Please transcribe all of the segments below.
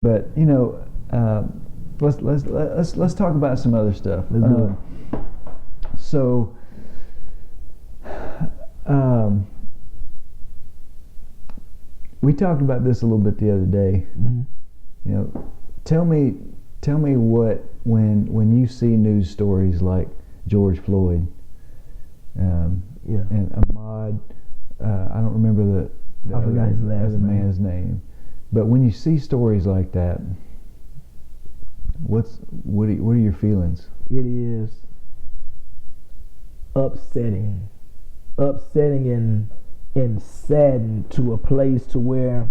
But let's talk about some other stuff. So, we talked about this a little bit the other day. Mm-hmm. Tell me what when you see news stories like George Floyd, and Ahmaud, I don't remember I forgot his last man's name, but when you see stories like that, what are your feelings? It is upsetting and saddened to a place to where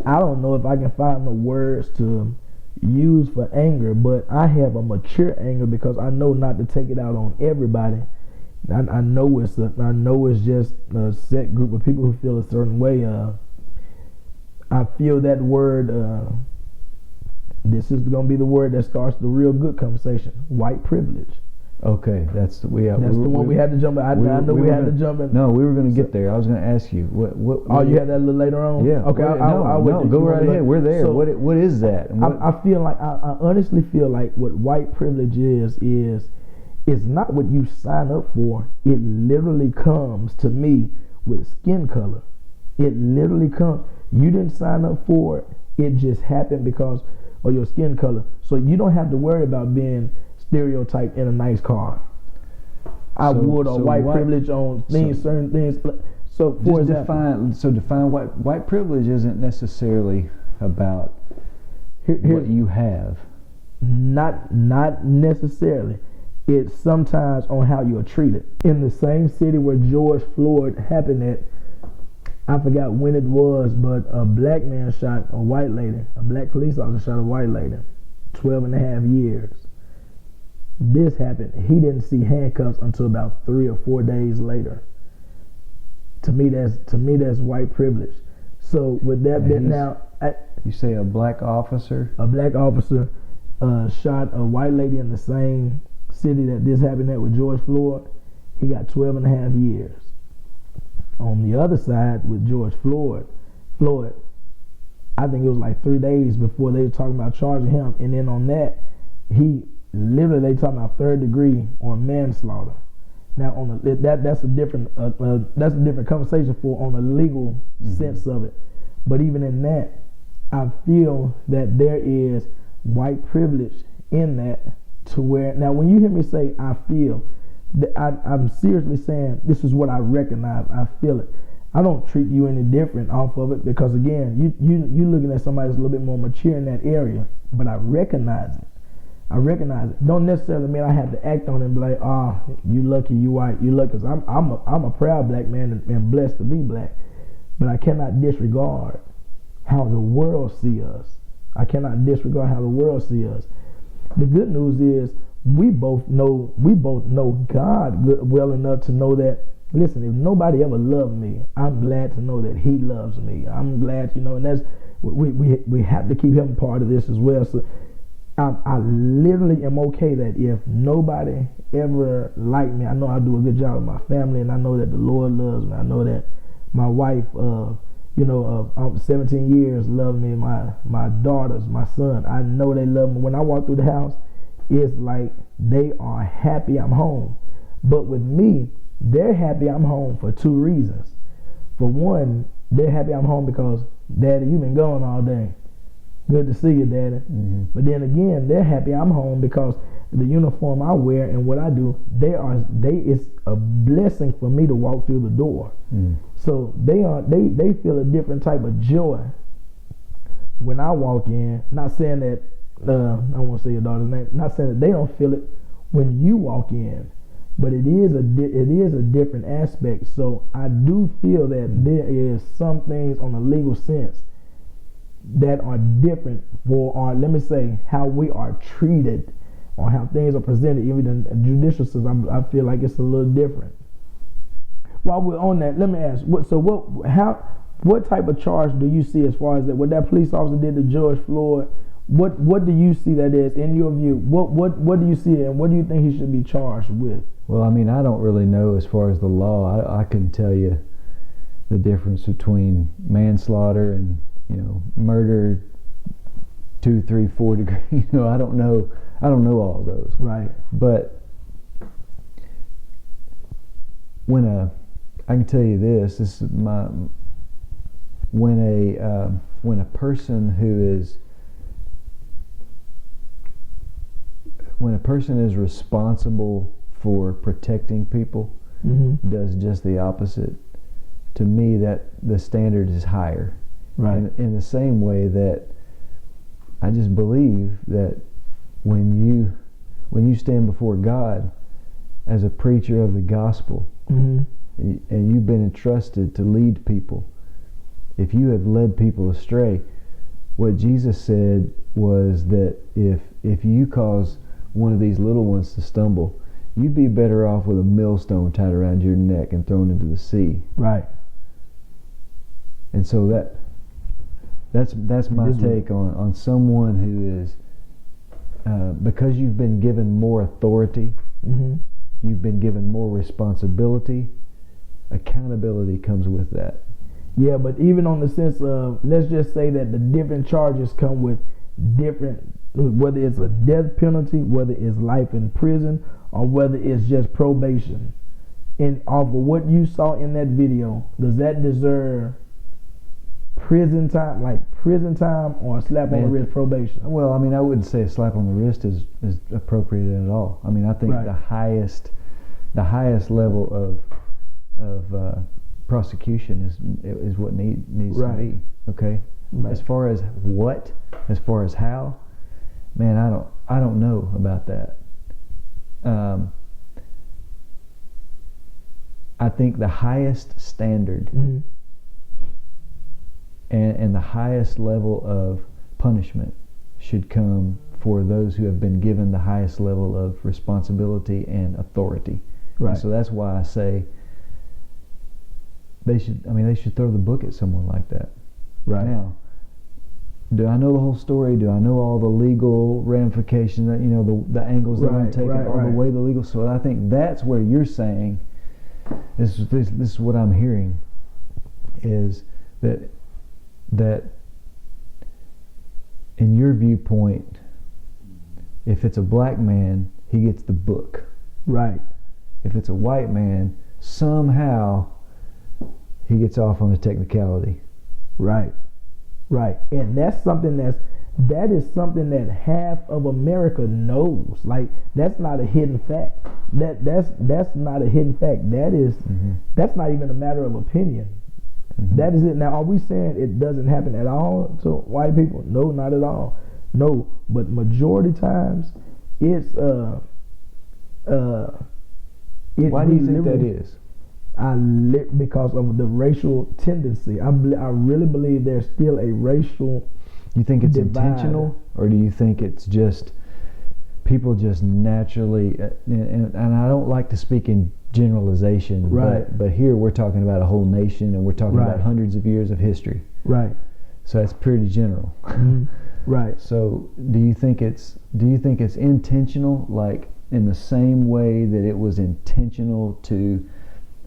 I don't know if I can find the words to use for anger, but I have a mature anger because I know not to take it out on everybody. I know it's just a set group of people who feel a certain way. I feel that word. This is going to be the word that starts the real good conversation. White privilege. Okay, that's the one we had to jump in. I know we had to jump in. No, we were going to get there. I was going to ask you what. Oh, you had that a little later on. Yeah. Okay. No, go right ahead. We're there. So, what is that? I feel like I honestly feel like what white privilege is not what you sign up for. It literally comes to me with skin color. It literally comes. You didn't sign up for it. It just happened because of your skin color. So you don't have to worry about being stereotyped in a nice car. White privilege on things, certain things. So for example, define white privilege isn't necessarily about what you have. Not necessarily. It's sometimes on how you're treated. In the same city where George Floyd happened at, I forgot when it was, but a black man shot a white lady. A black police officer shot a white lady. 12 and a half years. This happened. He didn't see handcuffs until about 3 or 4 days later. To me, that's white privilege. So with that bit now, you say a black officer? A black officer shot a white lady in the same city that this happened at with George Floyd. He got 12 and a half years. On the other side with George Floyd, I think it was like 3 days before they were talking about charging him, and then on that, they talking about third degree or manslaughter. Now on that's a different conversation for on the legal sense of it. But even in that, I feel that there is white privilege in that to where now when you hear me say I feel, I'm seriously saying this is what I recognize. I feel it. I don't treat you any different off of it because again, you looking at somebody that's a little bit more mature in that area. But I recognize it. Don't necessarily mean I have to act on it and be like, you lucky, you white, you lucky. Cause I'm a proud black man and blessed to be black. But I cannot disregard how the world see us. I cannot disregard how the world see us. The good news is we both know God well enough to know that, listen, if nobody ever loved me, I'm glad to know that he loves me. I'm glad, and that's, we have to keep him part of this as well. So I literally am okay that if nobody ever liked me, I know I do a good job with my family, and I know that the Lord loves me. I know that my wife, 17 years love me, my daughters, my son, I know they love me. When I walk through the house, it's like they are happy I'm home. But with me, they're happy I'm home for two reasons. For one, they're happy I'm home because, Daddy, you've been gone all day. Good to see you, Daddy. Mm-hmm. But then again, they're happy I'm home because the uniform I wear and what I do, it's a blessing for me to walk through the door. Mm. So they feel a different type of joy when I walk in. Not saying that I don't want to say your daughter's name. Not saying that they don't feel it when you walk in, but it is a different aspect. So I do feel that there is some things on the legal sense that are different for our, let me say, how we are treated or how things are presented. Even in the judicial system, I feel like it's a little different. While we're on that, let me ask, what type of charge do you see as far as that what that police officer did to George Floyd What do you see that is in your view? What do you see, and what do you think he should be charged with? Well, I mean, I don't really know as far as the law. I couldn't tell you the difference between manslaughter and murder, 2, 3, 4 degree. I don't know all of those. Right. But I can tell you this. This is when a person is responsible for protecting people, mm-hmm. does just the opposite. To me, that the standard is higher. Right. In the same way that I just believe that when you stand before God as a preacher of the gospel, mm-hmm. and you've been entrusted to lead people, if you have led people astray, what Jesus said was that if you cause one of these little ones to stumble, you'd be better off with a millstone tied around your neck and thrown into the sea. Right. And so that's my take on someone who is, because you've been given more authority, mm-hmm. you've been given more responsibility, accountability comes with that. Yeah, but even on the sense of, let's just say that the different charges come with different, whether it's a death penalty, whether it's life in prison, or whether it's just probation. And off of what you saw in that video, does that deserve prison time, or a slap on the wrist, probation? Well, I mean, I wouldn't say a slap on the wrist is appropriate at all. I mean, I think right. the highest level of prosecution is what needs right. to be. Okay. Right. As far as how, man, I don't know about that. I think the highest standard, mm-hmm. and the highest level of punishment should come for those who have been given the highest level of responsibility and authority. Right. And so that's why I say they should throw the book at someone like that. Right. Now, do I know the whole story? Do I know all the legal ramifications, the angles that I'm taking, all the way the legal? So I think that's where you're saying, this is what I'm hearing, is that in your viewpoint, if it's a black man, he gets the book. Right. If it's a white man, somehow he gets off on a technicality. Right. Right. And that's something that is something that half of America knows. Like, that's not a hidden fact. That's not a hidden fact. Mm-hmm. That's not even a matter of opinion. Mm-hmm. That is it. Now, are we saying it doesn't happen at all to white people? No, not at all. No, but majority times it's why do you think that is? Because of the racial tendency. I really believe there's still a racial. You think it's divide. Intentional, or do you think it's just people just naturally? And I don't like to speak in generalization, right? But here we're talking about a whole nation, and we're talking right. about hundreds of years of history, right? So that's pretty general, mm-hmm. right? So do you think it's intentional, like in the same way that it was intentional to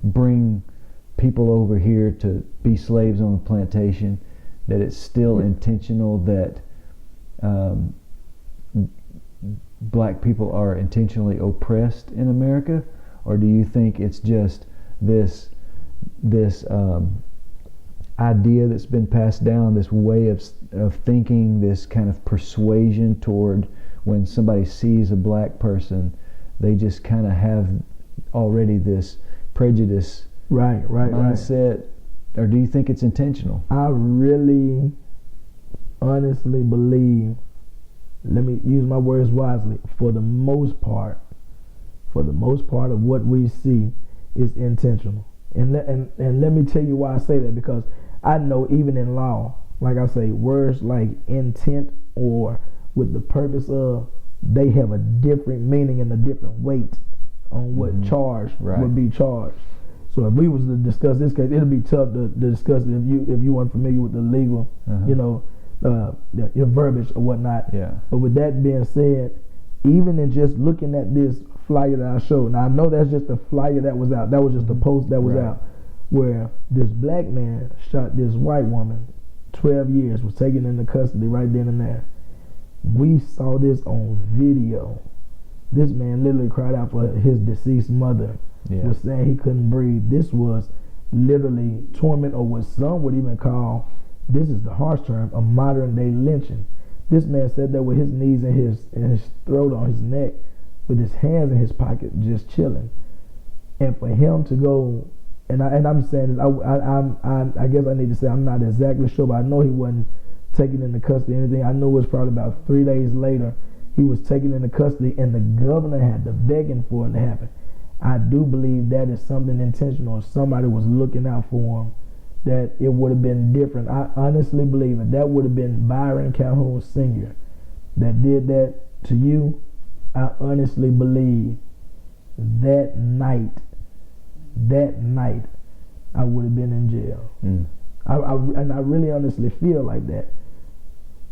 bring people over here to be slaves on the plantation, that it's still intentional that black people are intentionally oppressed in America? Or do you think it's just this idea that's been passed down, this way of thinking, this kind of persuasion toward when somebody sees a black person, they just kind of have already this prejudice mindset? Or do you think it's intentional? I really honestly believe, let me use my words wisely, for the most part of what we see is intentional. And let me tell you why I say that, because I know even in law, like I say, words like intent or with the purpose of, they have a different meaning and a different weight on what mm-hmm. charge right. would be charged. So if we was to discuss this case, it'll be tough to discuss it if you weren't familiar with the legal, uh-huh. your verbiage or whatnot. Yeah. But with that being said, even in just looking at this flyer that I showed, now I know that's just a flyer that was out. That was just a post that was out, where this black man shot this white woman, 12 years, was taken into custody right then and there. We saw this on video. This man literally cried out for his deceased mother. Was saying he couldn't breathe. This was literally torment, or what some would even call, this is the harsh term, a modern day lynching. This man sat there with his knees in his throat, on his neck, with his hands in his pocket, just chilling. And for him to go, and I'm saying this, I guess I need to say I'm not exactly sure, but I know he wasn't taken into custody or anything. I know it was probably about 3 days later he was taken into custody, and the governor had to begging for it to happen. I do believe that is something intentional. Somebody was looking out for him, that it would have been different. I honestly believe it. That would have been Byron Calhoun Sr. that did that to you. I honestly believe that night I would have been in jail. And I really honestly feel like that.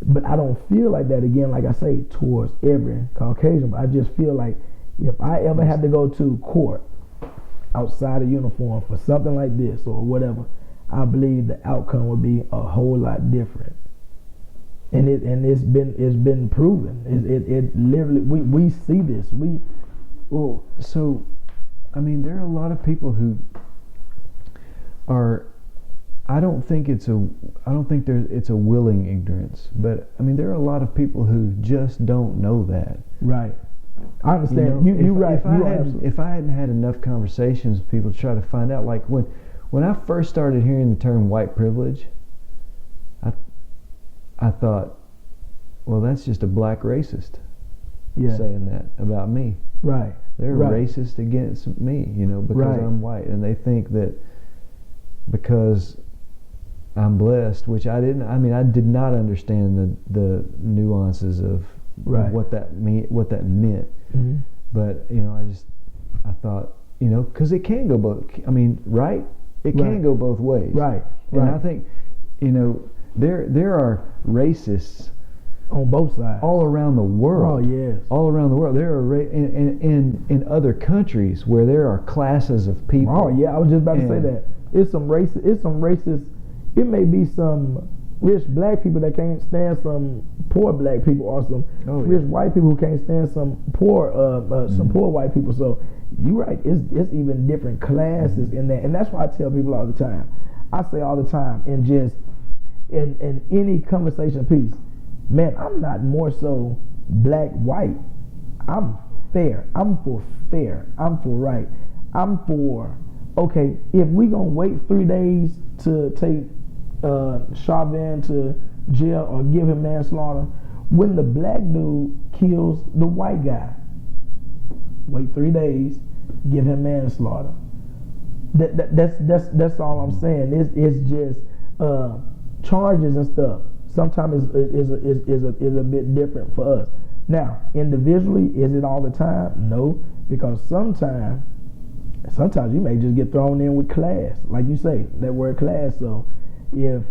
But I don't feel like that, again, like I say, towards every Caucasian. But I just feel like if I ever had to go to court outside of uniform for something like this or whatever, I believe the outcome would be a whole lot different. And it's been proven. It literally, we see this. So I mean, there are a lot of people who are, I don't think it's a willing ignorance, but I mean, there are a lot of people who just don't know that. Right. I understand. You're right. If I hadn't had enough conversations with people to try to find out, like when I first started hearing the term white privilege, I thought, well, that's just a black racist saying that about me. Right. They're racist against me, because I'm white, and they think that because I'm blessed, which I didn't. I mean, I did not understand the nuances of what that meant. Mm-hmm. But I thought, because it can go both. I mean, right? It can go both ways. Right. And I think, there are racists on both sides, all around the world. Oh yes, all around the world. There are in other countries where there are classes of people. Oh yeah, I was just about to say that. It's some racist. It may be some rich black people that can't stand some poor black people, or some rich white people who can't stand some poor white people. So you're right. It's even different classes in that, and that's why I tell people all the time. I say all the time, and just in any conversation piece, man, I'm not more so black, white. I'm fair. I'm for fair. I'm for right. I'm for, okay, if we gonna wait 3 days to take Chauvin to jail or give him manslaughter, when the black dude kills the white guy, wait 3 days, give him manslaughter. That's all I'm saying. It's just charges and stuff. Sometimes is a bit different for us. Now, individually, is it all the time? No, because sometimes you may just get thrown in with class, like you say, that word class. So if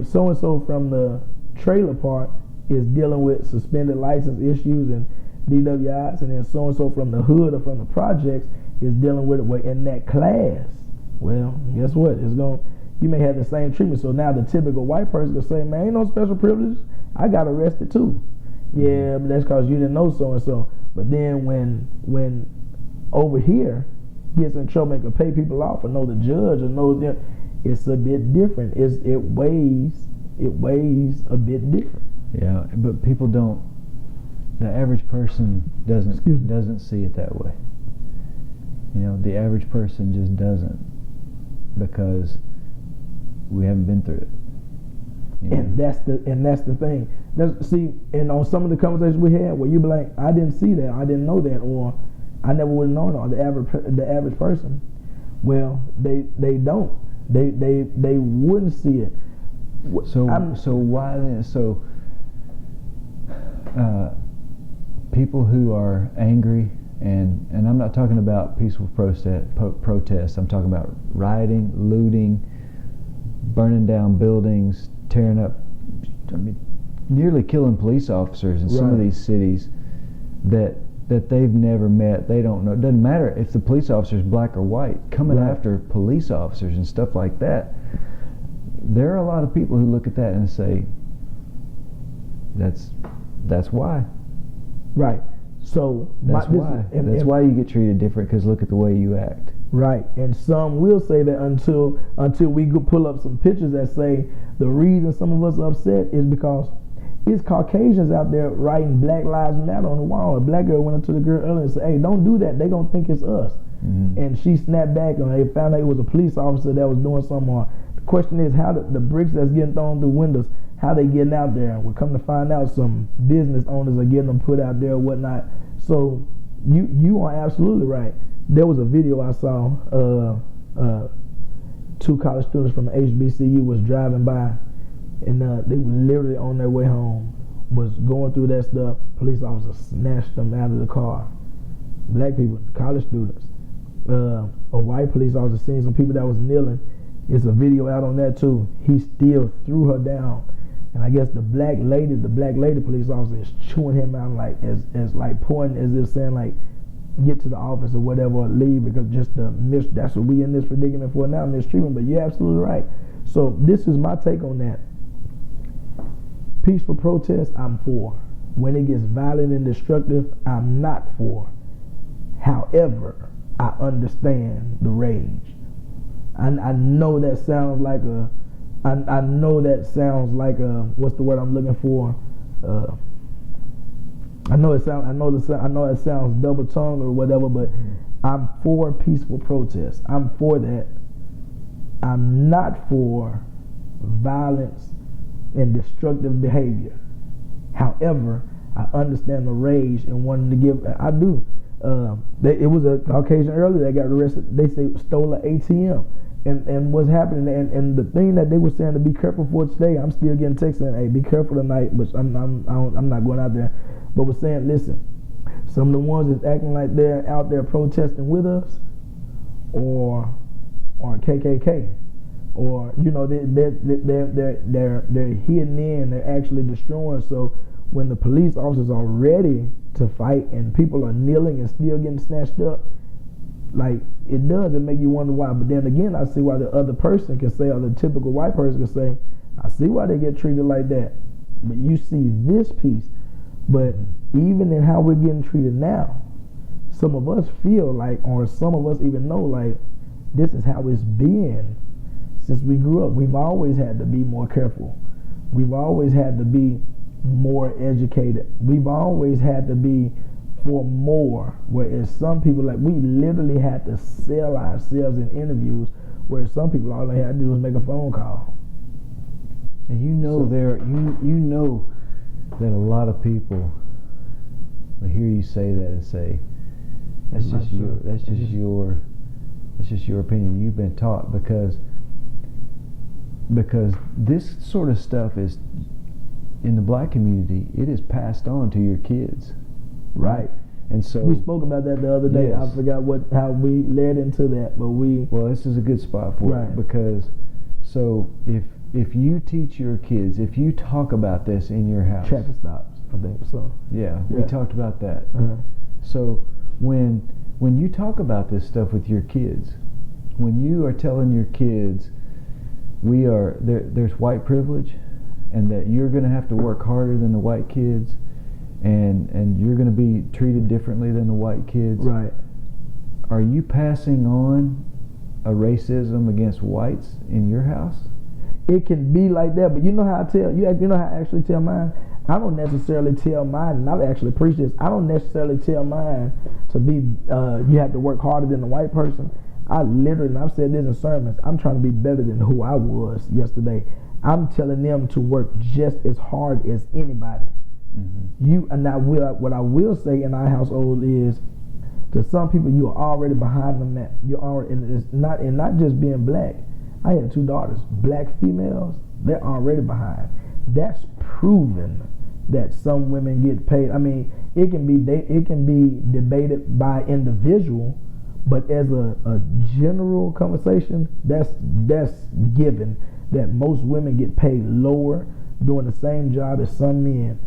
so and so from the trailer park is dealing with suspended license issues and DWIs, and then so and so from the hood or from the projects is dealing with it in that class, well, guess what? You may have the same treatment. So now the typical white person will say, man, ain't no special privilege. I got arrested too. Yeah, but that's because you didn't know so and so. But then when over here gets in trouble and can pay people off or know the judge or knows them, it's a bit different. It weighs a bit different. Yeah, but people don't. The average person doesn't see it that way. The average person just doesn't, because we haven't been through it. And that's the thing. And on some of the conversations we had, where you be like, I didn't see that, I didn't know that, or I never would have known it, or the average person. Well, they don't. They wouldn't see it. So why then? So people who are angry, and I'm not talking about peaceful protests. I'm talking about rioting, looting, burning down buildings, tearing up, I mean, nearly killing police officers in some of these cities that they've never met. They don't know. It doesn't matter if the police officer's black or white, coming after police officers and stuff like that. There are a lot of people who look at that and say, that's why. Right. So that's why you get treated different, because look at the way you act. Right. And some will say that until we go pull up some pictures that say the reason some of us are upset is because it's Caucasians out there writing Black Lives Matter on the wall. A black girl went up to the girl earlier and said, "Hey, don't do that. They gonna think it's us." Mm-hmm. And she snapped back, and they found out it was a police officer that was doing something. The question is, how the bricks that's getting thrown through windows, how they getting out there? We're coming to find out some business owners are getting them put out there or whatnot. So you are absolutely right. There was a video I saw. Two college students from HBCU was driving by, and they were literally on their way home, was going through that stuff. Police officer snatched them out of the car. Black people, college students. A white police officer seen some people that was kneeling. It's a video out on that too. He still threw her down, and I guess the black lady police officer is chewing him out like as like pointing as if saying like, get to the office or whatever, or leave, because just that's what we in this predicament for now, mistreatment. But you're absolutely right. So this is my take on that. Peaceful protest, I'm for. When it gets violent and destructive, I'm not for. However, I understand the rage. I know that sounds like I know that sounds like what's the word I'm looking for? I know it sounds double tongued or whatever, but I'm for peaceful protest. I'm for that. I'm not for violence and destructive behavior. However, I understand the rage and wanting to give. I do. It was a Caucasian earlier that got arrested. They say stole an ATM, and what's happening. And the thing that they were saying to be careful for today, I'm still getting texts saying, "Hey, be careful tonight." But I'm not going out there. But we're saying, listen, some of the ones that's acting like they're out there protesting with us, or KKK, or they're hidden in, they're actually destroying. So when the police officers are ready to fight and people are kneeling and still getting snatched up, like it make you wonder why. But then again, I see why the other person can say, or the typical white person can say, I see why they get treated like that. But you see this piece. But even in how we're getting treated now, some of us feel like, or some of us even know, like, this is how it's been since we grew up. We've always had to be more careful. We've always had to be more educated. We've always had to be for more. Whereas some people, like, we literally had to sell ourselves in interviews, whereas some people, all they had to do was make a phone call. And you know that a lot of people will hear you say that and say, that's just your opinion. You've been taught, because this sort of stuff is in the black community. It is passed on to your kids, right? And so we spoke about that the other day. Yes. I forgot how we led into that, but this is a good spot for it, because so if you teach your kids, if you talk about this in your house, traffic stops, I think so. Yeah, we talked about that. Uh-huh. So when you talk about this stuff with your kids, when you are telling your kids, there's white privilege, and that you're going to have to work harder than the white kids, and you're going to be treated differently than the white kids. Right. Are you passing on a racism against whites in your house? It can be like that, but you know how I actually tell mine? I don't necessarily tell mine, and I've actually preached this, I don't necessarily tell mine to be, you have to work harder than the white person. I literally, and I've said this in sermons, I'm trying to be better than who I was yesterday. I'm telling them to work just as hard as anybody. Mm-hmm. What I will say in our household is, to some people, you are already behind the map. You're already, and it's not just being black. I had 2 daughters, black females. They're already behind. That's proven that some women get paid. I mean, it can be debated by individual, but as a general conversation, that's given that most women get paid lower doing the same job as some men.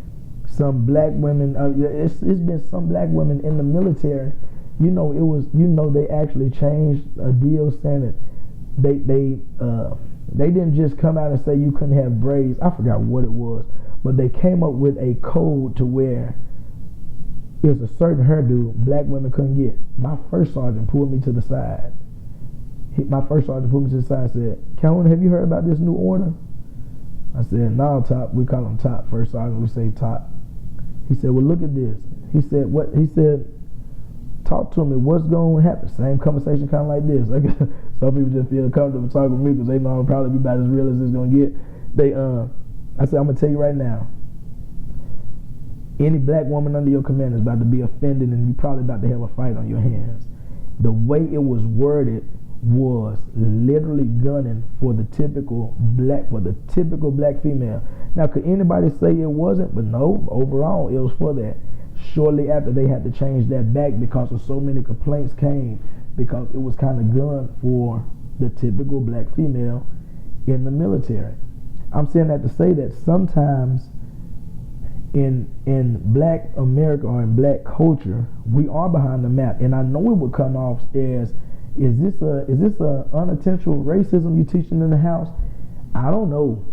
Some black women, it's been some black women in the military. You know, it was, you know, they actually changed a deal saying that they didn't just come out and say you couldn't have braids. I forgot what it was, but they came up with a code to where it was a certain hairdo black women couldn't get. My first sergeant pulled me to the side. And said, Calvin, have you heard about this new order? I said, no, Top. We call him Top. First sergeant, we say Top. He said, well, look at this. He said, what? He said, talk to me. What's going to happen? Same conversation kind of like this. Some people just feel comfortable talking to me because they know I'm probably be about as real as it's going to get. I said, I'm going to tell you right now, any black woman under your command is about to be offended and you're probably about to have a fight on your hands. The way it was worded was literally gunning for the typical black female. Now, could anybody say it wasn't? But no, overall, it was for that. Shortly after, they had to change that back because of so many complaints came because it was kind of gunned for the typical black female in the military. I'm saying that to say that sometimes in black America or in black culture, we are behind the map. And I know it would come off as, is this a unintentional racism you teaching in the house? I don't know.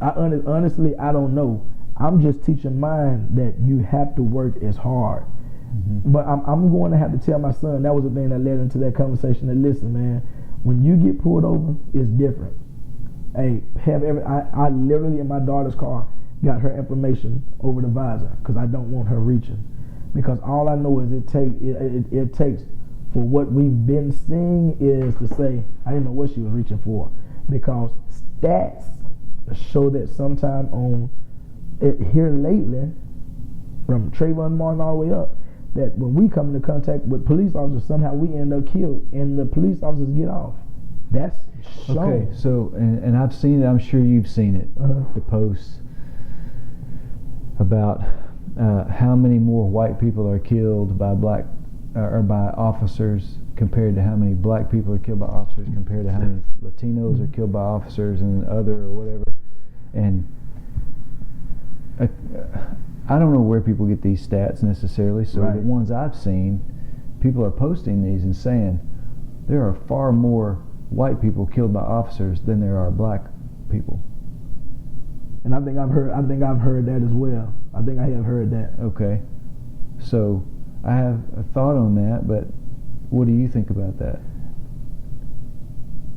Honestly, I don't know. I'm just teaching mine that you have to work as hard. Mm-hmm. But I'm going to have to tell my son, that was the thing that led into that conversation, that listen, man, when you get pulled over, it's different. Hey, I literally in my daughter's car got her information over the visor because I don't want her reaching. Because all I know is it takes for what we've been seeing is to say, I didn't know what she was reaching for. Because stats show that sometime here lately, from Trayvon Martin all the way up, that when we come into contact with police officers, somehow we end up killed and the police officers get off. That's shown. Okay, so, and I've seen it, I'm sure you've seen it, the posts about how many more white people are killed by black or by officers compared to how many black people are killed by officers compared to how many Latinos are killed by officers and other or whatever. And I don't know where people get these stats necessarily, so right. The ones I've seen, people are posting these and saying there are far more white people killed by officers than there are black people. And I think I've heard that as well. I think I have heard that. Okay. So I have a thought on that, but what do you think about that?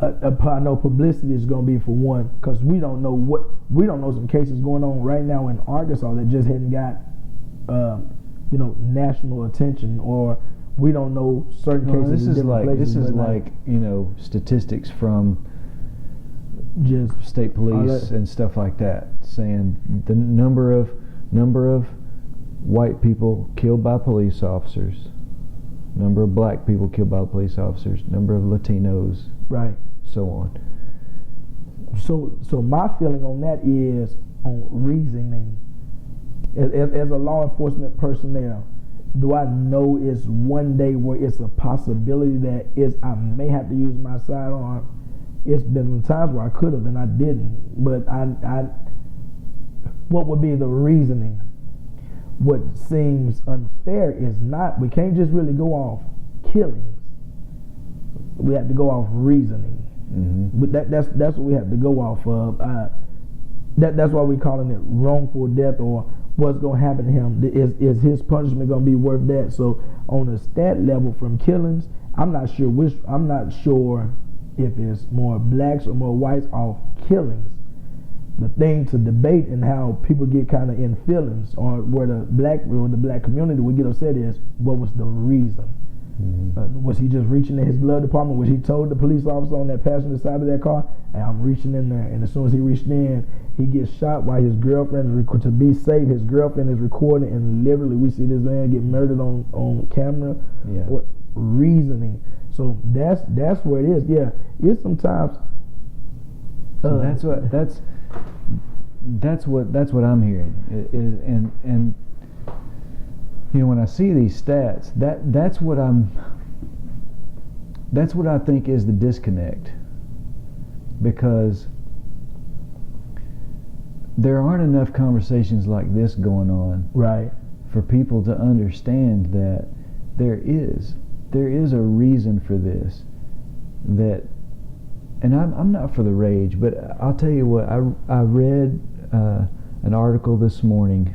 I know publicity is going to be for one, because we don't know some cases going on right now in Arkansas that just hadn't got national attention, or we don't know certain cases in different places. This is like statistics from just state police and stuff like that, saying the number of white people killed by police officers, number of black people killed by police officers, number of Latinos, right, so on. So my feeling on that is on reasoning. As a law enforcement personnel, do I know it's one day where it's a possibility that I may have to use my sidearm? It's been times where I could have and I didn't. But what would be the reasoning? What seems unfair is not, we can't just really go off killings. We have to go off reasoning. Mm-hmm. But that's what we have to go off of. That's why we're calling it wrongful death, or what's going to happen to him. Is his punishment going to be worth that? So on a stat level from killings, I'm not sure if it's more blacks or more whites off killings. The thing to debate and how people get kind of in feelings, or where the black community would get upset, is what was the reason? Mm-hmm. Was he just reaching in his glove department? Was he told the police officer on that passenger side of that car, hey, I'm reaching in there, and as soon as he reached in, he gets shot while his girlfriend to be safe, his girlfriend is recording, and literally we see this man get murdered on camera. Yeah. What reasoning? So that's where it is. Yeah, it's sometimes. So that's what I'm hearing. And when I see these stats, that's what I think is the disconnect, because there aren't enough conversations like this going on, right, for people to understand that there is a reason for this. That, and I'm not for the rage, but I'll tell you what, I read an article this morning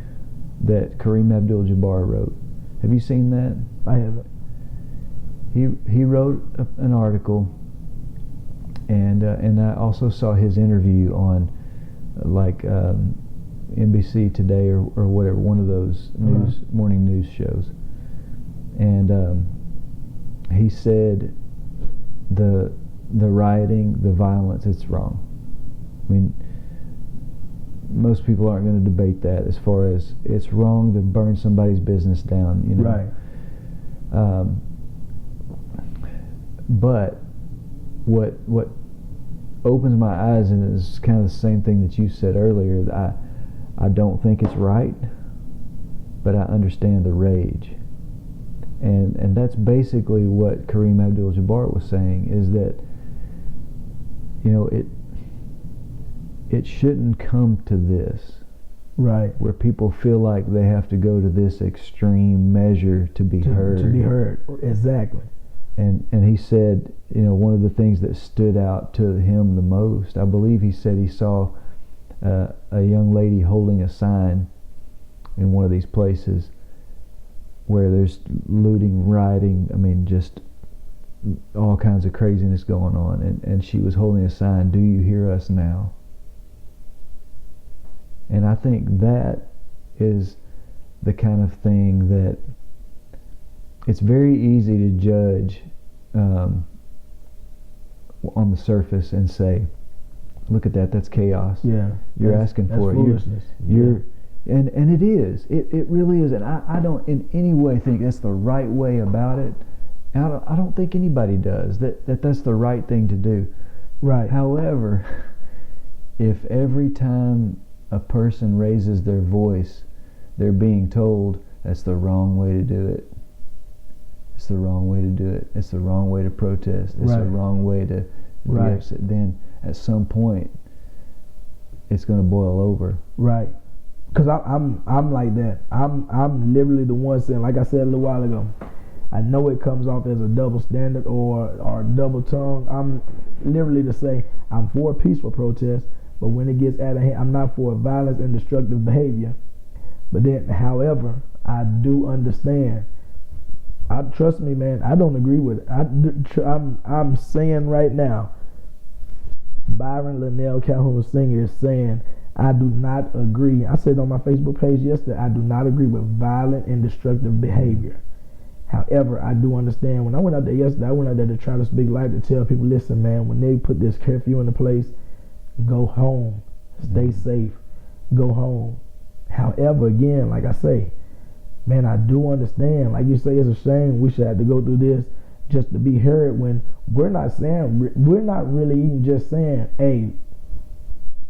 that Kareem Abdul-Jabbar wrote. Have you seen that? I haven't. He wrote an article, and I also saw his interview on NBC Today or whatever, one of those morning news shows. And he said the rioting, the violence, it's wrong. I mean, most people aren't going to debate that, as far as it's wrong to burn somebody's business down, you know. Right. But what opens my eyes, and is kind of the same thing that you said earlier, that I don't think it's right, but I understand the rage. And that's basically what Kareem Abdul-Jabbar was saying, is that, you know, it shouldn't come to this, right, where people feel like they have to go to this extreme measure to be heard. To be heard, exactly. And he said, you know, one of the things that stood out to him the most, I believe he said he saw a young lady holding a sign in one of these places where there's looting, rioting, I mean, just all kinds of craziness going on, and she was holding a sign, "Do you hear us now?" And I think that is the kind of thing that it's very easy to judge on the surface and say, "Look at that, that's chaos." Yeah, you're asking for it. Foolishness. And it is. It really is. And I don't in any way think that's the right way about it. I don't think anybody does. That's the right thing to do. Right. However, if every time a person raises their voice, they're being told that's the wrong way to do it. It's the wrong way to do it. It's the wrong way to protest. It's the wrong way to be upset. Then at some point, it's going to boil over. Right. Because I'm like that. I'm literally the one saying, like I said a little while ago, I know it comes off as a double standard or double tongue. I'm literally to say I'm for peaceful protest, but when it gets out of hand, I'm not for violence and destructive behavior. But then, however, I do understand. Trust me, man, I don't agree with it. I'm saying right now, Byron Linnell Calhoun Singer is saying, I do not agree. I said on my Facebook page yesterday, I do not agree with violent and destructive behavior. However, I do understand. When I went out there yesterday, I went out there to try to speak light, to tell people, listen, man, when they put this curfew into place, go home. Stay safe. Go home. However, again, like I say, man, I do understand. Like you say, it's a shame we should have to go through this just to be heard, when we're not really even just saying, hey,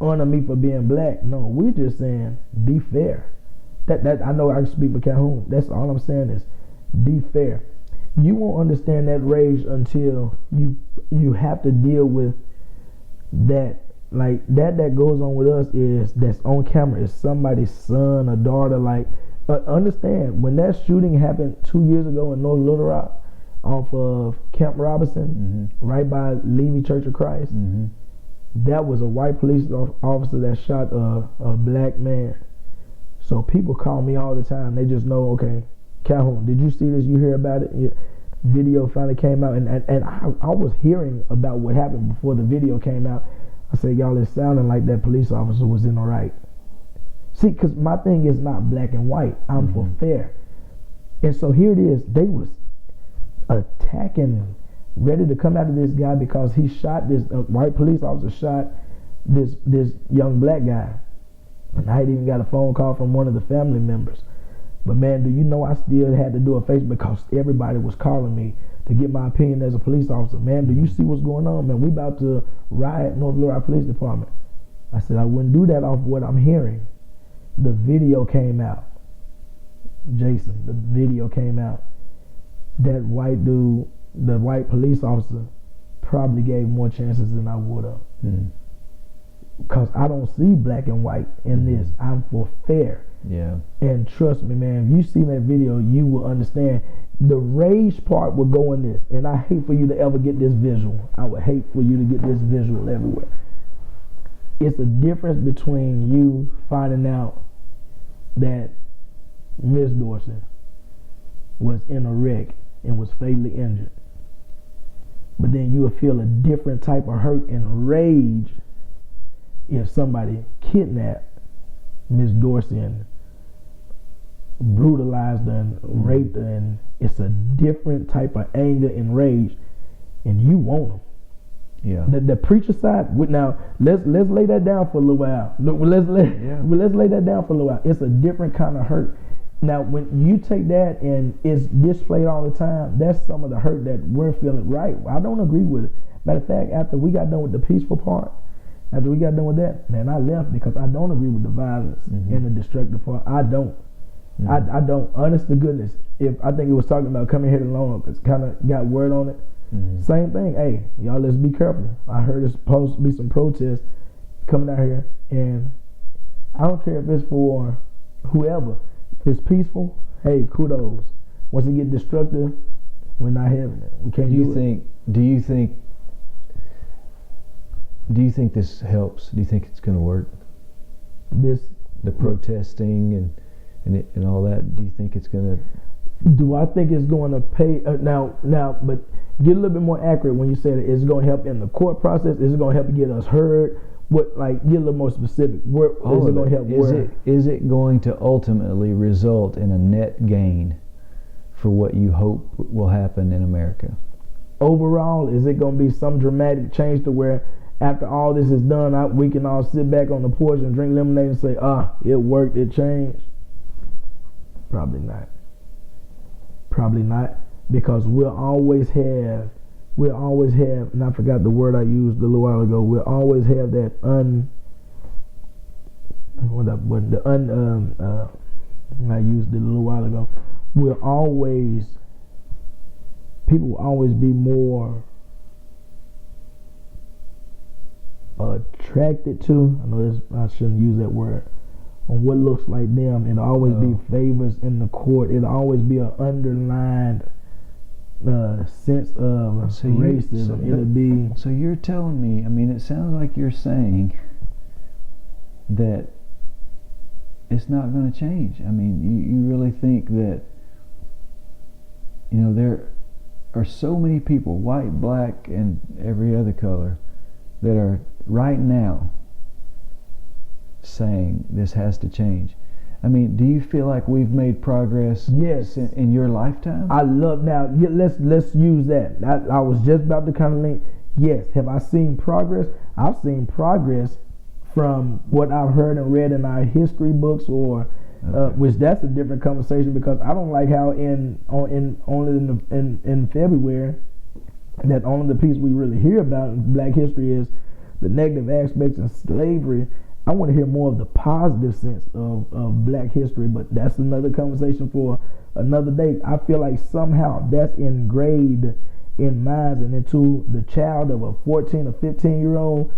honor me for being black. No, we're just saying, be fair. That I know I can speak for Calhoun. That's all I'm saying is, be fair. You won't understand that rage until you have to deal with that. Like that goes on with us is that's on camera is somebody's son or daughter. Like, but understand, when that shooting happened 2 years ago in North Little Rock off of Camp Robinson, right by Levy Church of Christ, that was a white police officer that shot a black man. So people call me all the time. They just know, okay, Calhoun, did you see this? You hear about it? Video finally came out, and I was hearing about what happened before the video came out. I said, y'all, it's sounding like that police officer was in the right. See, because my thing is not black and white. I'm for fair. And so here it is. They was attacking, ready to come after this guy because he shot this white police officer shot this young black guy. And I had even got a phone call from one of the family members. But man, do you know I still had to do a Facebook because everybody was calling me to get my opinion as a police officer. Man, do you see what's going on? Man, we about to riot North Little Rock Police Department. I said I wouldn't do that off what I'm hearing. The video came out. Jason, the video came out. That white dude, the white police officer, probably gave more chances than I would have. because I don't see black and white in this. I'm for fair. Yeah. And trust me, man, if you see that video, you will understand. The rage part will go in this. And I hate for you to ever get this visual. I would hate for you to get this visual everywhere. It's a difference between you finding out that Miss Dorsey was in a wreck and was fatally injured. But then you will feel a different type of hurt and rage if somebody kidnapped Miss Dorsey and brutalized her and raped her, and it's a different type of anger and rage, and you want them. Yeah. The preacher side. Now let's lay that down for a little while. Let's lay that down for a little while. It's a different kind of hurt. Now, when you take that and it's displayed all the time, that's some of the hurt that we're feeling. Right? I don't agree with it. Matter of fact, after we got done with the peaceful part, after we got done with that, man, I left because I don't agree with the violence and the destructive part. I don't. I don't. Honest to goodness, if I think it was talking about coming here alone, it's kind of got word on it. Same thing. Hey, y'all, let's be careful. I heard there's supposed to be some protests coming out here, and I don't care if it's for whoever. If it's peaceful, hey, kudos. Once it get destructive, we're not having it. We can't do it. Do you think this helps? Do you think it's going to work? The protesting and all that. Do you think it's going to? Do I think it's going to pay now? But get a little bit more accurate when you say that it's going to help in the court process. Is it going to help get us heard? What, like, get a little more specific. Where is it going to help? Is it going to ultimately result in a net gain for what you hope will happen in America? Overall, is it going to be some dramatic change to where after all this is done, we can all sit back on the porch and drink lemonade and say, it worked, it changed? Probably not. Probably not, because we'll always have, and I forgot the word I used a little while ago, we'll always have that I used it a little while ago. People will always be more attracted to, I shouldn't use that word, on what looks like them. It'll always be favors in the court. It'll always be an underlined sense of racism. So you're telling me, it sounds like you're saying that it's not going to change. You really think that, there are so many people, white, black, and every other color, that are right now saying this has to change. Do you feel like we've made progress? Yes. In your lifetime? I love, now let's use that. I was just about to kind of link. Yes. Have I seen progress? I've seen progress from what I've heard and read in our history books, or which that's a different conversation, because I don't like how in February that only the piece we really hear about in Black history is the negative aspects of slavery. I want to hear more of the positive sense of Black history, but that's another conversation for another day. I feel like somehow that's engraved in minds and into the child of a 14 or 15-year-old,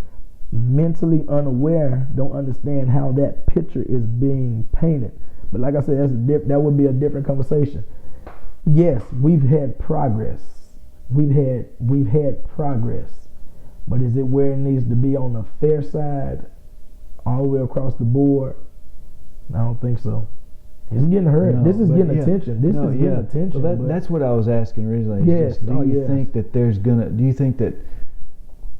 mentally unaware, don't understand how that picture is being painted. But like I said, that would be a different conversation. Yes, we've had progress. We've had progress, but is it where it needs to be on the fair side, all the way across the board? I don't think so. It's getting heard. No, this is getting attention. This is getting attention. Well, that's what I was asking originally. Yes. Do you think that do you think that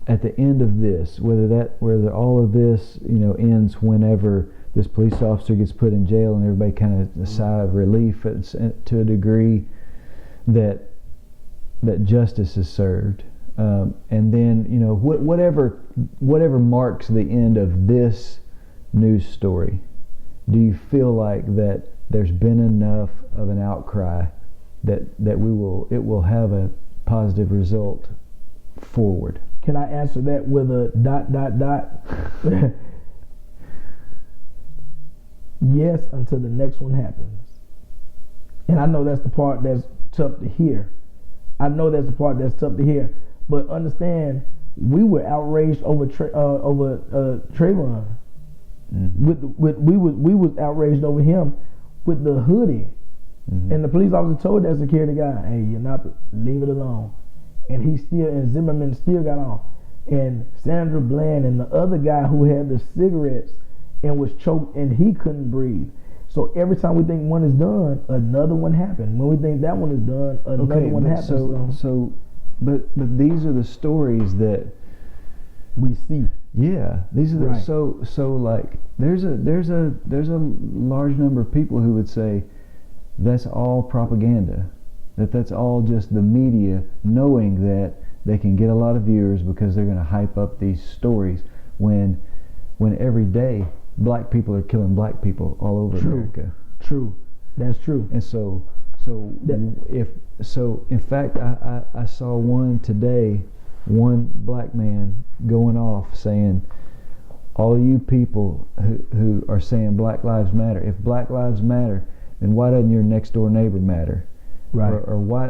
at the end of this, whether all of this, ends whenever this police officer gets put in jail and everybody kind of a sigh of relief to a degree, that justice is served, and then whatever marks the end of this news story, do you feel like that there's been enough of an outcry that it will have a positive result forward? Can I answer that with a ... Yes, until the next one happens. And I know that's the part that's tough to hear. But understand, we were outraged over Trayvon. We was outraged over him with the hoodie, and the police officer told that security guy, "Hey, you're not, leave it alone." And Zimmerman still got off. And Sandra Bland and the other guy who had the cigarettes and was choked and he couldn't breathe. So every time we think one is done, another one happened. When we think that one is done, another one happens. But these are the stories that we see. Yeah, these are the, so like there's a large number of people who would say that's all propaganda, that's all just the media knowing that they can get a lot of viewers because they're going to hype up these stories when every day black people are killing black people all over America. True, that's true. And in fact, I saw one today, one black man going off saying, all you people who are saying Black Lives Matter, if Black Lives matter, then why doesn't your next door neighbor matter? Right. Or why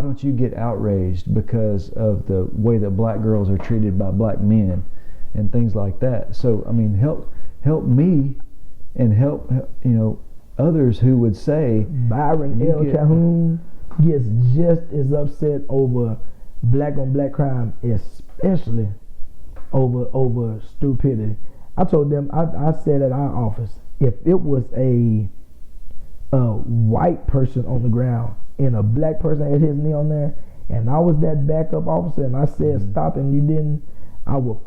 don't you get outraged because of the way that black girls are treated by black men and things like that? So I mean, help me and help others who would say Byron L. Calhoun gets just as upset over black on black crime, especially over stupidity. I told them, I said at our office, if it was a white person on the ground and a black person had his knee on there and I was that backup officer and I said stop and you didn't, I would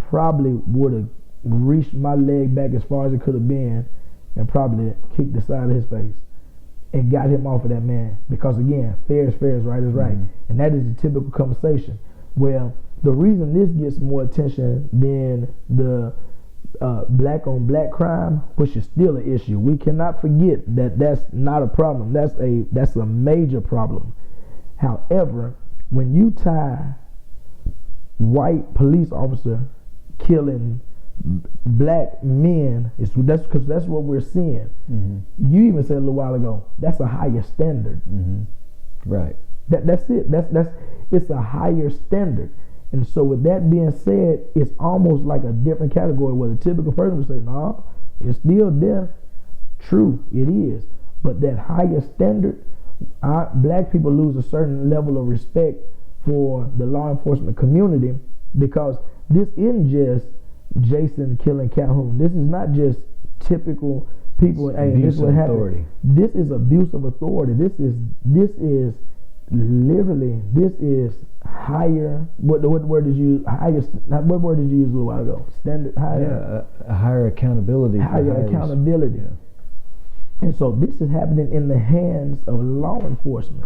have reached my leg back as far as it could have been and probably kicked the side of his face and got him off of that man, because again, fair is fair, right is right. And that is the typical conversation. Well, the reason this gets more attention than the black on black crime, which is still an issue, we cannot forget that that's not a problem, that's a major problem. However, when you tie white police officer killing black men, that's because that's what we're seeing. You even said a little while ago, that's a higher standard. Right. That's it. It's a higher standard. And so with that being said, it's almost like a different category where the typical person would say, no, it's still death. True, it is. But that higher standard, black people lose a certain level of respect for the law enforcement community, because this isn't just Jason killing Calhoun. This is not just typical people. Abuse of authority. This is abuse of authority. This is literally, this is higher. What word did you use? What word did you use a little while ago? Standard, higher. Yeah, higher accountability. Higher accountability. Yeah. And so this is happening in the hands of law enforcement.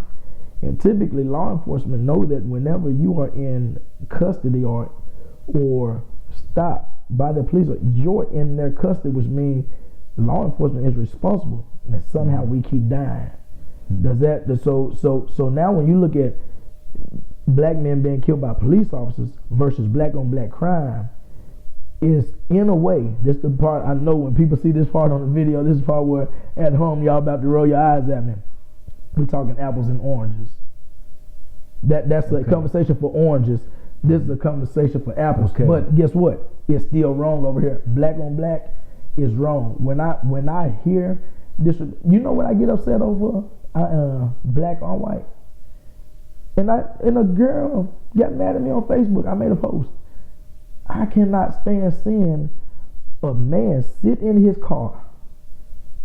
And typically, law enforcement know that whenever you are in custody or stopped by the police, you're in their custody, which means law enforcement is responsible, and somehow we keep dying. So now when you look at black men being killed by police officers versus black on black crime, is in a way, this is the part I know when people see this part on the video, this is the part where at home y'all about to roll your eyes at me. We're talking apples and oranges. That's a conversation for oranges. This is a conversation for apples. Okay. But guess what? It's still wrong over here. Black on black is wrong. When I hear this, you know what I get upset over? Black on white. And a girl got mad at me on Facebook. I made a post. I cannot stand seeing a man sit in his car,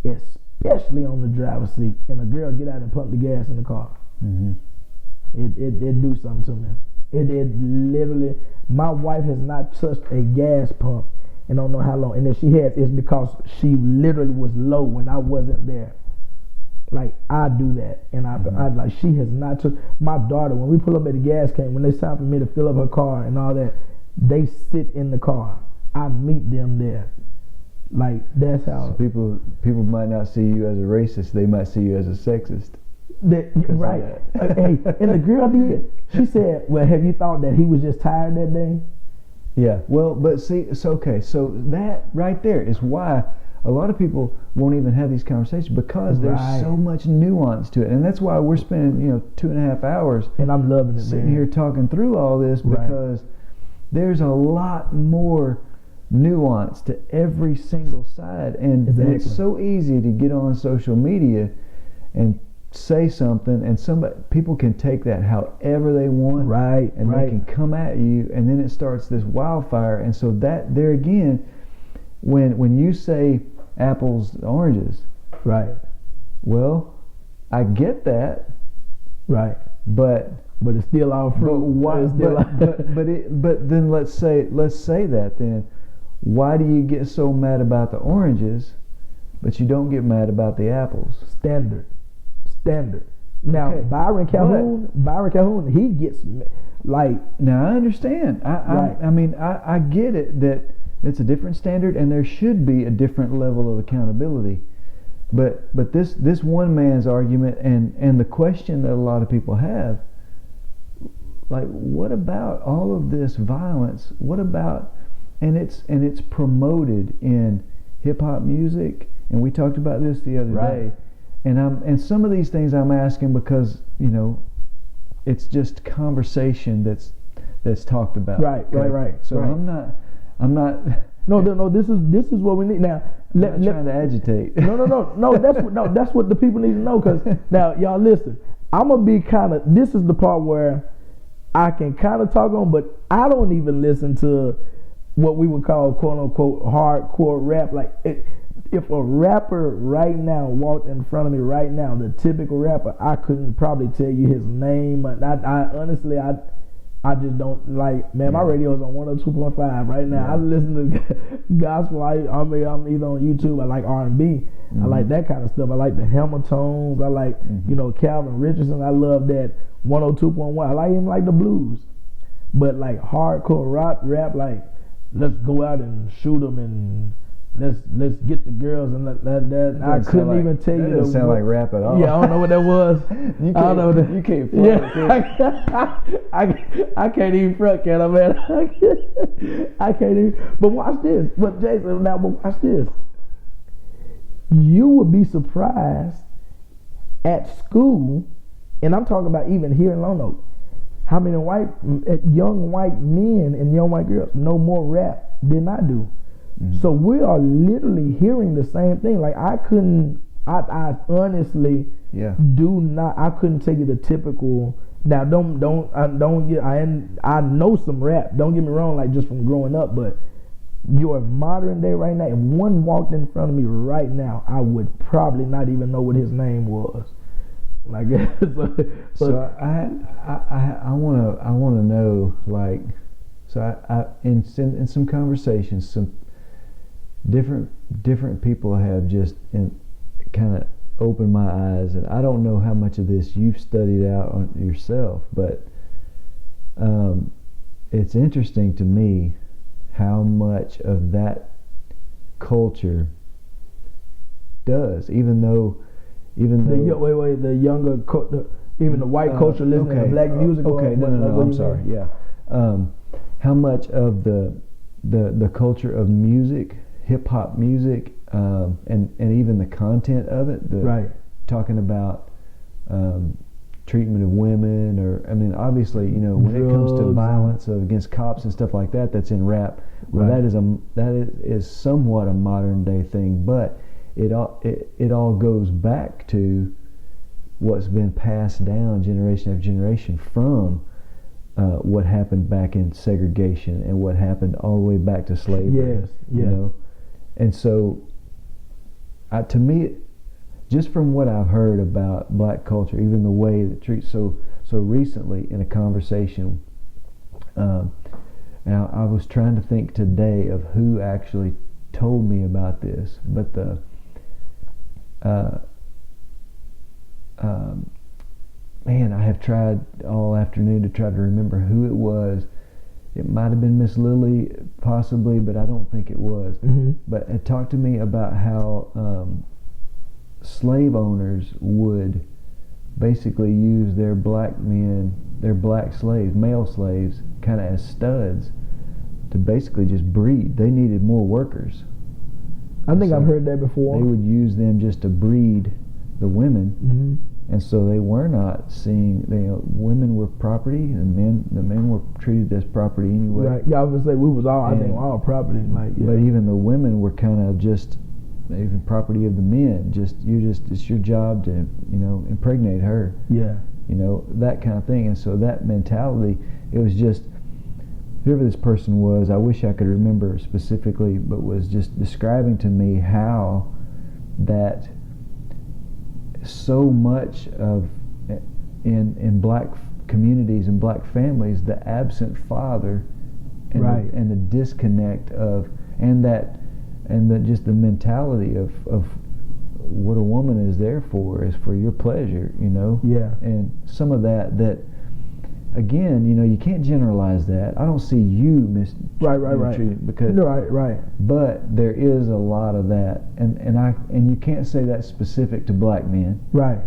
especially on the driver's seat, and a girl get out and pump the gas in the car. It do something to me. It literally, my wife has not touched a gas pump and don't know how long. And if she has, it's because she literally was low when I wasn't there. Like, I do that. And I like, she has not touched. My daughter, when we pull up at the gas can, when it's time for me to fill up her car and all that, they sit in the car. I meet them there. Like, that's how. So people might not see you as a racist. They might see you as a sexist. Right. Hey, and the girl did. She said, well, have you thought that he was just tired that day? Yeah. Well, but see, it's okay. So that right there is why a lot of people won't even have these conversations, because there's so much nuance to it. And that's why we're spending, 2.5 hours. And I'm loving it, sitting here talking through all this, because there's a lot more nuance to every single side, and it's so easy to get on social media and say something, and people can take that however they want, right? And they can come at you, and then it starts this wildfire. And so that there again, when you say apples, oranges, right? Well, I get that, right? But it's still all fruit. But why? But then let's say that then. Why do you get so mad about the oranges, but you don't get mad about the apples? Standard. Now, okay. Byron Calhoun, he gets like. Now I understand. I mean, I get it that it's a different standard, and there should be a different level of accountability. But this one man's argument and the question that a lot of people have, like, what about all of this violence? What about and it's promoted in hip hop music, and we talked about this the other day. And some of these things I'm asking because it's just conversation that's talked about. Right. So right. I'm not. No. This is what we need now. I'm not trying to agitate. No. That's what the people need to know. Because now, y'all listen. I'm gonna be kind of. This is the part where I can kind of talk on, but I don't even listen to what we would call quote unquote hardcore rap. Like if a rapper right now walked in front of me right now, the typical rapper, I couldn't probably tell you his name. I honestly I just don't like. Man, my radio's on 102.5 right now. Yeah. I listen to gospel. I'm either on YouTube. I like R&B. Mm-hmm. I like that kind of stuff. I like the Hamiltones. I like Calvin Richardson. I love that 102.1. I like him like the blues, but like hardcore rap like. Let's go out and shoot them and let's get the girls and that I couldn't even tell you. That doesn't sound like rap at all. Yeah, I don't know what that was. You can't front. Yeah, I can't even front, can I, man? I can't even. But watch this. But Jason, now watch this. You would be surprised at school, and I'm talking about even here in Lone Oak, how many young white men and young white girls know more rap than I do. Mm-hmm. So we are literally hearing the same thing. Like I honestly do not. I couldn't tell you the typical. Now I know some rap. Don't get me wrong. Like just from growing up, but your modern day right now. If one walked in front of me right now, I would probably not even know what his name was. I guess. So I want to know, like, so I in some conversations, some different people have just kind of opened my eyes, and I don't know how much of this you've studied out on yourself, but it's interesting to me how much of that culture does, even though the younger, even the white culture listening to black music. No, I'm sorry. Yeah, how much of the culture of music, hip hop music, and even the content of it, talking about treatment of women, or I mean, obviously, when it comes to violence against cops and stuff like that, that's in rap. Well, that is somewhat a modern day thing, but it all goes back to what's been passed down generation after generation from what happened back in segregation and what happened all the way back to slavery. Yes. And so, to me, just from what I've heard about black culture, even the way that treats so recently in a conversation. Now I was trying to think today of who actually told me about this, but man, I have tried all afternoon to try to remember who it was. It might have been Miss Lily, possibly, but I don't think it was. Mm-hmm. But it talked to me about how slave owners would basically use their black men, their black slaves, male slaves, kind of as studs to basically just breed. They needed more workers. I think I've heard that before. They would use them just to breed the women, And so they were not seeing, women were property, and the men were treated as property anyway. Right. Yeah, I was gonna say we was all, I think, all property. Like, yeah. But even the women were kind of just even property of the men. It's your job to, impregnate her. Yeah. That kind of thing. And so that mentality, it was just, whoever this person was, I wish I could remember specifically, but was just describing to me how that so much of in black communities and black families, the absent father and, right. and the disconnect of just the mentality of what a woman is there for is for your pleasure, Yeah. And some of that again, you can't generalize that. I don't see you mistreated because right. But there is a lot of that, and you can't say that's specific to black men. Right.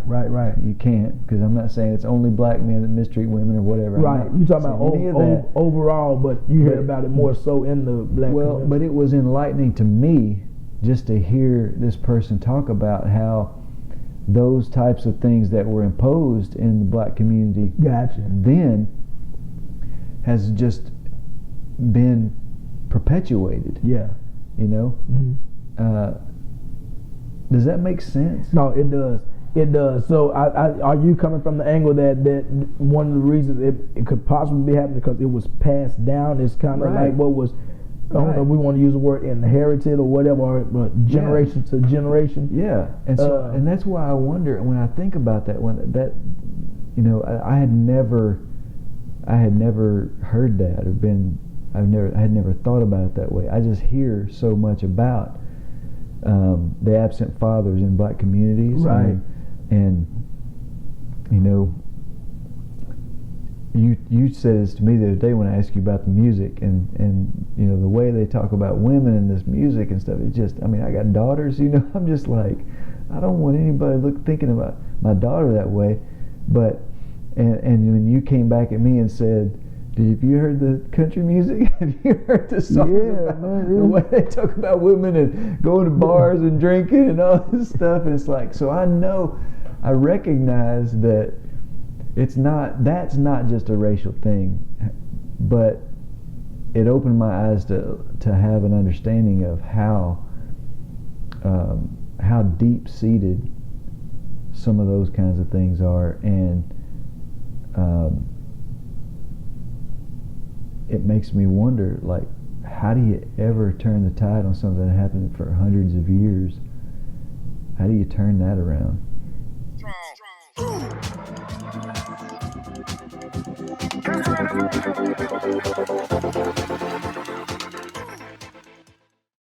You can't, because I'm not saying it's only black men that mistreat women or whatever. Right. You talking about overall, but you hear about it more so in the black community. But it was enlightening to me just to hear this person talk about how those types of things that were imposed in the black community then has just been perpetuated. Yeah. Mm-hmm. Does that make sense? No, it does. It does. So are you coming from the angle that one of the reasons it could possibly be happening because it was passed down? It's kind of like what was, I don't know if we want to use the word inherited or whatever, but generation to generation. Yeah, and so and that's why I wonder when I think about that. I had never heard that or I had never thought about it that way. I just hear so much about the absent fathers in black communities, right? And You said this to me the other day when I asked you about the music and the way they talk about women in this music and stuff. It's just, I got daughters, I'm just like, I don't want anybody thinking about my daughter that way. But and when you came back at me and said, have you heard the country music? Have you heard the songs about the way they talk about women and going to bars and drinking and all this stuff? And it's like, so I recognize that that's not just a racial thing, but it opened my eyes to have an understanding of how deep-seated some of those kinds of things are, and it makes me wonder, like, how do you ever turn the tide on something that happened for hundreds of years? How do you turn that around? Strong.